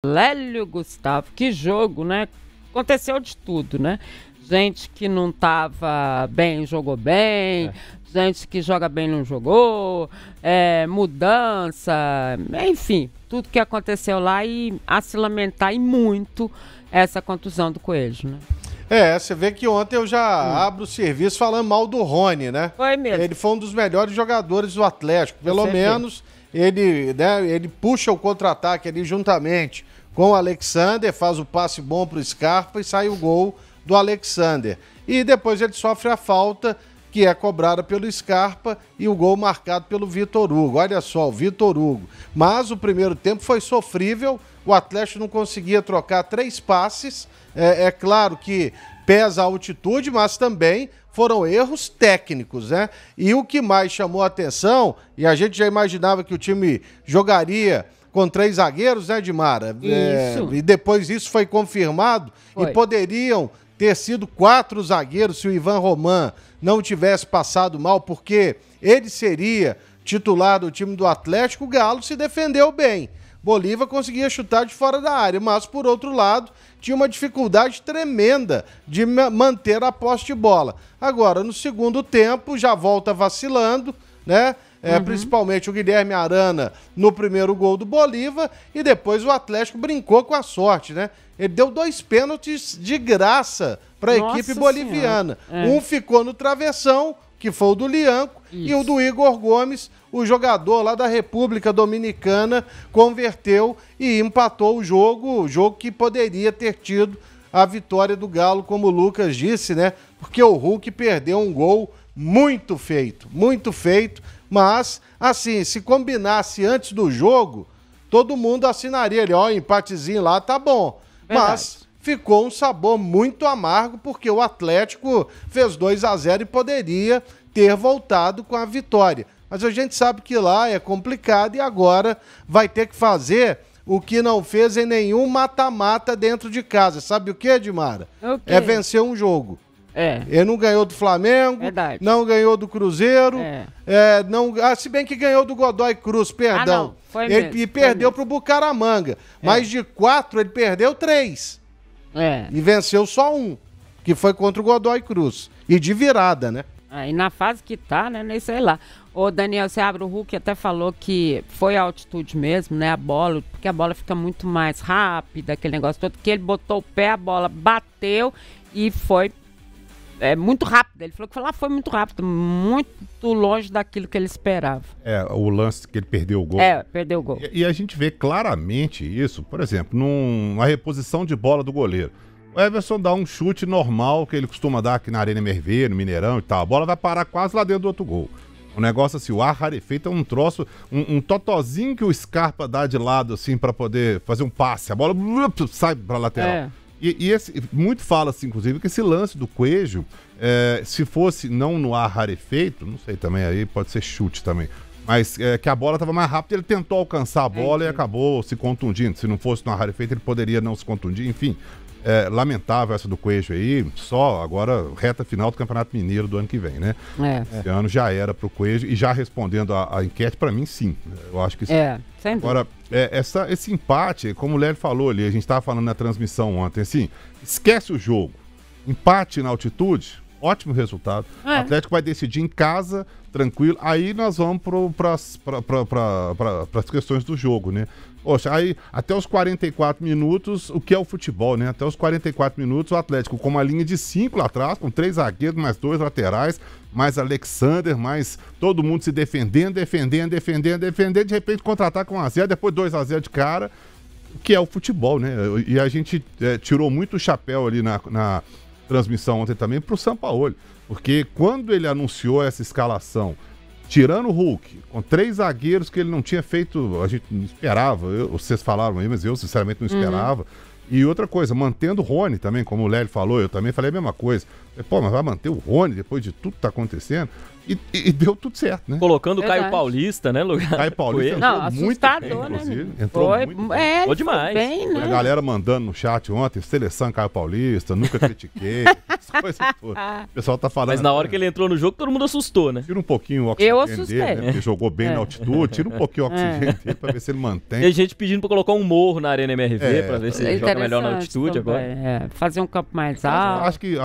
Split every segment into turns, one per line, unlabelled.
Lélio Gustavo, que jogo, né? Aconteceu de tudo, né? Gente que não tava bem, jogou bem. Gente que joga bem, não jogou. Mudança, enfim, tudo que aconteceu lá e a se lamentar e muito essa contusão do Coelho, né?
Você vê que ontem eu já abro o serviço falando mal do Rony, né?
Foi mesmo.
Ele foi um dos melhores jogadores do Atlético, pelo menos ele puxa o contra-ataque ali juntamente com o Alexander, faz o passe bom pro Scarpa e sai o gol do Alexander. E depois ele sofre a falta que é cobrada pelo Scarpa e o gol marcado pelo Vitor Hugo. Olha só, o Vitor Hugo. Mas o primeiro tempo foi sofrível, o Atlético não conseguia trocar 3 passes. É claro que pesa a altitude, mas também foram erros técnicos, né? E o que mais chamou a atenção, e a gente já imaginava que o time jogaria com 3 zagueiros, né, Dimara?
Isso.
E depois isso foi confirmado. E poderiam ter sido 4 zagueiros se o Ivan Roman não tivesse passado mal, porque ele seria titular do time do Atlético. O Galo se defendeu bem. Bolívar conseguia chutar de fora da área, mas, por outro lado, tinha uma dificuldade tremenda de manter a posse de bola. Agora, no segundo tempo, já volta vacilando, né? Principalmente o Guilherme Arana no primeiro gol do Bolívar, e depois o Atlético brincou com a sorte, né? Ele deu 2 pênaltis de graça para a equipe boliviana. Um ficou no travessão, que foi o do Lianco, e o do Igor Gomes, o jogador lá da República Dominicana, converteu e empatou o jogo que poderia ter tido a vitória do Galo, como o Lucas disse, né? Porque o Hulk perdeu um gol muito feito, mas, assim, se combinasse antes do jogo, todo mundo assinaria ali, empatezinho lá, tá bom.
Verdade.
Mas ficou um sabor muito amargo, porque o Atlético fez 2-0 e poderia ter voltado com a vitória. Mas a gente sabe que lá é complicado e agora vai ter que fazer o que não fez em nenhum mata-mata dentro de casa. Sabe o que, Edmara? É vencer um jogo. Ele não ganhou do Flamengo, não ganhou do Cruzeiro, se bem que ganhou do Godoy Cruz, perdão. Ele perdeu pro Bucaramanga. Mas de 4, ele perdeu 3. E venceu só 1, que foi contra o Godoy Cruz. E de virada, né?
E na fase que tá, né? Nem sei lá. Ô, Daniel, você abre o Hulk até falou que foi a altitude mesmo, né? A bola, porque a bola fica muito mais rápida, aquele negócio todo, que ele botou o pé, a bola bateu e foi muito rápido. Ele falou que foi muito rápido, muito longe daquilo que ele esperava.
O lance que ele perdeu o gol.
Perdeu o gol.
E a gente vê claramente isso, por exemplo, numa reposição de bola do goleiro. O Everson dá um chute normal que ele costuma dar aqui na Arena MRV, no Mineirão e tal. A bola vai parar quase lá dentro do outro gol. O negócio assim, o ar rarefeito é um troço, um totozinho que o Scarpa dá de lado assim pra poder fazer um passe. A bola sai pra lateral. E muito fala-se, inclusive, que esse lance do Coelho, se fosse não no ar rarefeito, não sei também, aí pode ser chute também, mas que a bola estava mais rápida, ele tentou alcançar a bola e acabou se contundindo. Se não fosse no ar rarefeito, ele poderia não se contundir, enfim. Lamentável essa do Coelho aí, só agora reta final do Campeonato Mineiro do ano que vem, né? Esse ano já era pro Coelho, e já respondendo a enquete, pra mim sim, eu acho que sim.
Sem dúvida.
Agora, esse empate, como o Lélio falou ali, a gente estava falando na transmissão ontem, assim, esquece o jogo, empate na altitude, ótimo resultado, o Atlético vai decidir em casa, tranquilo, aí nós vamos para as questões do jogo, né? Poxa, aí até os 44 minutos, o que é o futebol, né? Até os 44 minutos, o Atlético com uma linha de 5 lá atrás, com 3 zagueiros, mais 2 laterais, mais Alexander, mais todo mundo se defendendo, de repente contra-ataca 1-0, depois 2-0 de cara, que é o futebol, né? E a gente tirou muito o chapéu ali na transmissão ontem também pro Sampaoli, porque quando ele anunciou essa escalação, tirando o Hulk, com 3 zagueiros que ele não tinha feito, a gente não esperava, vocês falaram aí, mas eu sinceramente não esperava. E outra coisa, mantendo o Rony também, como o Lélio falou, eu também falei a mesma coisa. Mas vai manter o Rony depois de tudo que tá acontecendo? E deu tudo certo, né?
Colocando o Caio Paulista, né, lugar?
Caio Paulista
entrou
muito bem, inclusive. Entrou muito bem.
Foi demais.
Bem, né?
A galera mandando no chat ontem, seleção Caio Paulista, nunca critiquei, essa coisa toda. O pessoal tá falando...
Mas na hora que ele entrou no jogo, todo mundo assustou, né?
Tira um pouquinho o oxigênio dele, né? Porque jogou bem na altitude, tira um pouquinho o oxigênio dele pra ver se ele mantém.
Tem gente pedindo pra colocar um morro na Arena MRV, pra ver se ele joga melhor na altitude
também,
agora.
Fazer um campo mais alto.
Acho que,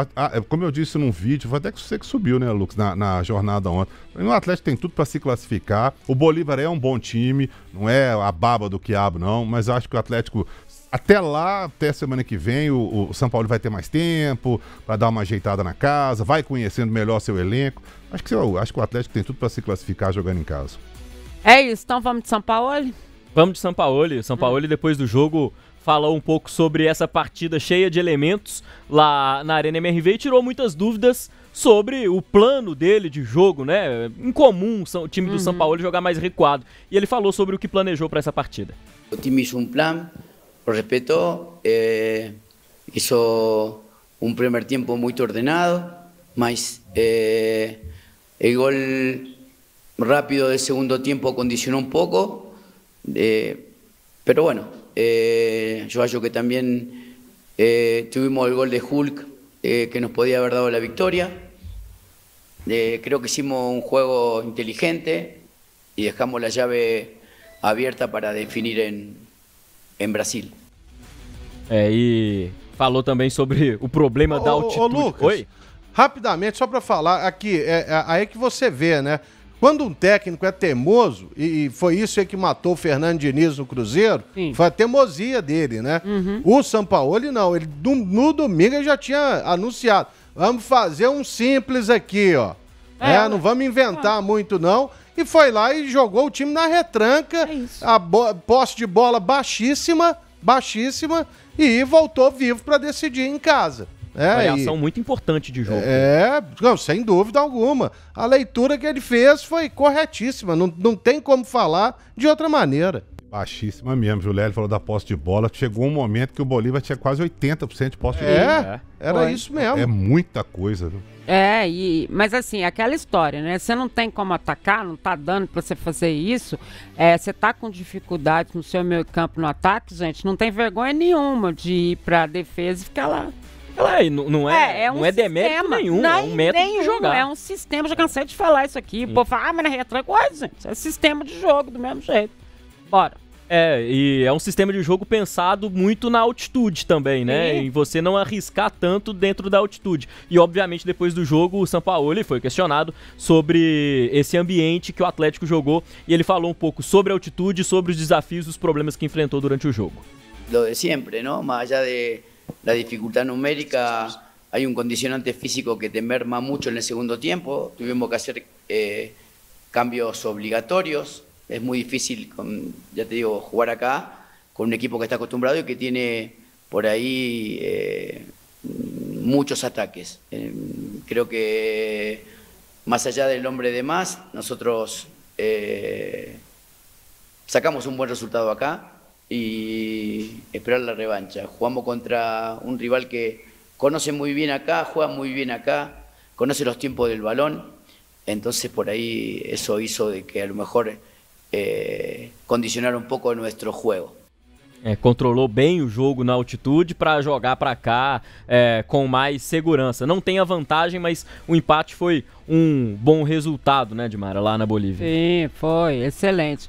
como eu disse num vídeo, foi até que você que subiu, né, Lucas, na jornada ontem. O Atlético tem tudo para se classificar. O Bolívar é um bom time, não é a baba do quiabo, não, mas acho que o Atlético, até lá, até semana que vem, o São Paulo vai ter mais tempo para dar uma ajeitada na casa, vai conhecendo melhor seu elenco. Acho que o Atlético tem tudo para se classificar jogando em casa.
É isso, então vamos de São Paulo?
Vamos de São Paulo. São Paulo, depois do jogo, falou um pouco sobre essa partida cheia de elementos lá na Arena MRV e tirou muitas dúvidas sobre o plano dele de jogo, né? Incomum o time do São Paulo jogar mais recuado. E ele falou sobre o que planejou para essa partida.
O time hizo um plan, respeitou, hizo um primeiro tempo muito ordenado, mas o gol rápido del segundo tiempo condicionó un poco, pero bueno, yo acho que también tuvimos el gol de Hulk que nos podía haber dado la victoria. Creo que hicimos un juego inteligente y dejamos la llave abierta para definir en Brasil.
E falou também sobre o problema da altitude.
Lucas,
Oi?
Rapidamente, só para falar aqui, aí que você vê, né? Quando um técnico é teimoso, e foi isso aí que matou o Fernando Diniz no Cruzeiro, foi a teimosia dele, né? O Sampaoli não, ele no domingo ele já tinha anunciado, vamos fazer um simples aqui, ó. Não vamos inventar muito não. E foi lá e jogou o time na retranca, a posse de bola baixíssima, e voltou vivo para decidir em casa.
Variação muito importante de jogo.
Não, sem dúvida alguma. A leitura que ele fez foi corretíssima. Não tem como falar de outra maneira.
Baixíssima mesmo. Julélio falou da posse de bola. Chegou um momento que o Bolívar tinha quase 80% de posse de bola.
Era isso mesmo.
É muita coisa, viu?
Mas assim, aquela história, né? Você não tem como atacar, não tá dando pra você fazer isso. Você tá com dificuldade no seu meio campo no ataque, gente, não tem vergonha nenhuma de ir pra defesa e ficar lá.
Não é demérito nenhum, é um método de jogar.
É um sistema, já cansei de falar isso aqui. O povo fala, mas na retranca, gente, é sistema de jogo do mesmo jeito. Bora.
E é um sistema de jogo pensado muito na altitude também, né? Em você não arriscar tanto dentro da altitude. E, obviamente, depois do jogo, o Sampaoli foi questionado sobre esse ambiente que o Atlético jogou. E ele falou um pouco sobre a altitude, sobre os desafios e os problemas que enfrentou durante o jogo.
Lo de sempre, ¿no? Más allá de la dificultad numérica, hay un condicionante físico que te merma mucho en el segundo tiempo. Tuvimos que hacer cambios obligatorios. Es muy difícil, ya te digo, jugar acá con un equipo que está acostumbrado y que tiene por ahí muchos ataques. Creo que más allá del hombre de más, nosotros sacamos un buen resultado acá y esperar la revancha. Jugamos contra un rival que conoce muy bien acá, juega muy bien acá, conoce los tiempos del balón, entonces por ahí eso hizo de que a lo mejor condicionar um pouco o nosso jogo.
Controlou bem o jogo na altitude para jogar para cá com mais segurança. Não tem a vantagem, mas o empate foi um bom resultado, né, Dimara, lá na Bolívia.
Sim, foi excelente.